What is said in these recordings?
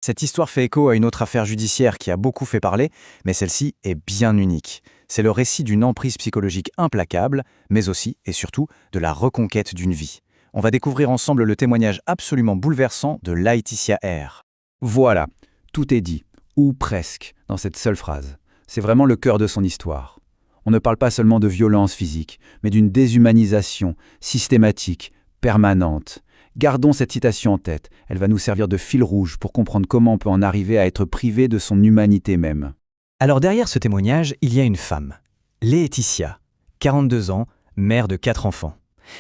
Cette histoire fait écho à une autre affaire judiciaire qui a beaucoup fait parler, mais celle-ci est bien unique. C'est le récit d'une emprise psychologique implacable, mais aussi, et surtout, de la reconquête d'une vie. On va découvrir ensemble le témoignage absolument bouleversant de Laetitia R. Voilà, tout est dit, ou presque, dans cette seule phrase. C'est vraiment le cœur de son histoire. On ne parle pas seulement de violence physique, mais d'une déshumanisation systématique, permanente. Gardons cette citation en tête, elle va nous servir de fil rouge pour comprendre comment on peut en arriver à être privé de son humanité même. Alors derrière ce témoignage, il y a une femme, Laetitia, 42 ans, mère de 4 enfants.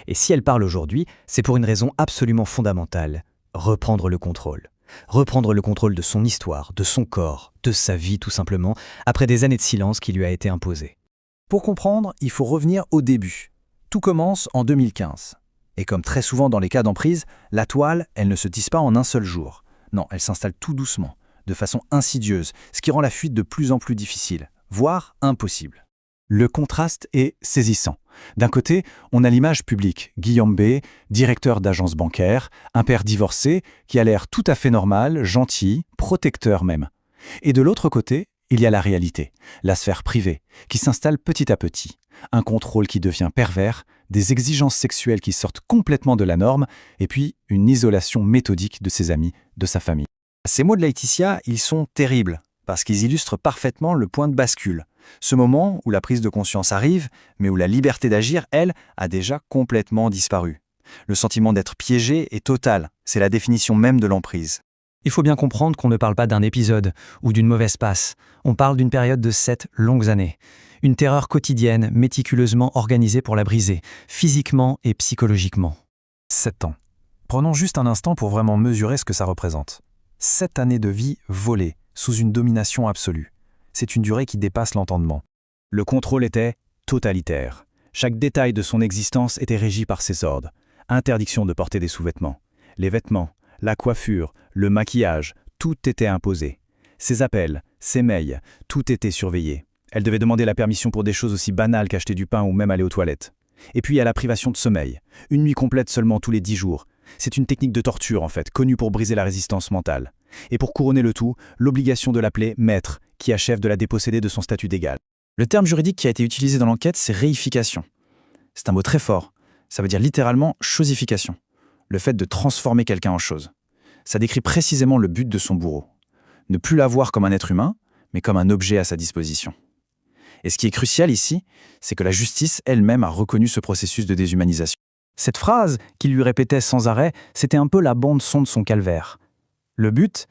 Et si elle parle aujourd'hui, c'est pour une raison absolument fondamentale, reprendre le contrôle. Reprendre le contrôle de son histoire, de son corps, de sa vie tout simplement, après des années de silence qui lui a été imposées. Pour comprendre, il faut revenir au début. Tout commence en 2015. Et comme très souvent dans les cas d'emprise, la toile, elle ne se tisse pas en un seul jour. Non, elle s'installe tout doucement, de façon insidieuse, ce qui rend la fuite de plus en plus difficile, voire impossible. Le contraste est saisissant. D'un côté, on a l'image publique, Guillaume B., directeur d'agence bancaire, un père divorcé qui a l'air tout à fait normal, gentil, protecteur même. Et de l'autre côté, il y a la réalité, la sphère privée, qui s'installe petit à petit. Un contrôle qui devient pervers, des exigences sexuelles qui sortent complètement de la norme, et puis une isolation méthodique de ses amis, de sa famille. Ces mots de Laetitia, ils sont terribles, parce qu'ils illustrent parfaitement le point de bascule. Ce moment où la prise de conscience arrive, mais où la liberté d'agir, elle, a déjà complètement disparu. Le sentiment d'être piégé est total, c'est la définition même de l'emprise. Il faut bien comprendre qu'on ne parle pas d'un épisode ou d'une mauvaise passe, on parle d'une période de 7 longues années. Une terreur quotidienne, méticuleusement organisée pour la briser, physiquement et psychologiquement. 7 ans. Prenons juste un instant pour vraiment mesurer ce que ça représente. 7 années de vie volées, sous une domination absolue. C'est une durée qui dépasse l'entendement. Le contrôle était totalitaire. Chaque détail de son existence était régi par ses ordres. Interdiction de porter des sous-vêtements. Les vêtements, la coiffure, le maquillage, tout était imposé. Ses appels, ses mails, tout était surveillé. Elle devait demander la permission pour des choses aussi banales qu'acheter du pain ou même aller aux toilettes. Et puis il y a la privation de sommeil. Une nuit complète seulement tous les 10 jours. C'est une technique de torture en fait, connue pour briser la résistance mentale. Et pour couronner le tout, l'obligation de l'appeler maître, qui achève de la déposséder de son statut d'égal. Le terme juridique qui a été utilisé dans l'enquête, c'est réification. C'est un mot très fort. Ça veut dire littéralement chosification. Le fait de transformer quelqu'un en chose. Ça décrit précisément le but de son bourreau. Ne plus la voir comme un être humain, mais comme un objet à sa disposition. Et ce qui est crucial ici, c'est que la justice elle-même a reconnu ce processus de déshumanisation. Cette phrase qu'il lui répétait sans arrêt, c'était un peu la bande-son de son calvaire. Le but,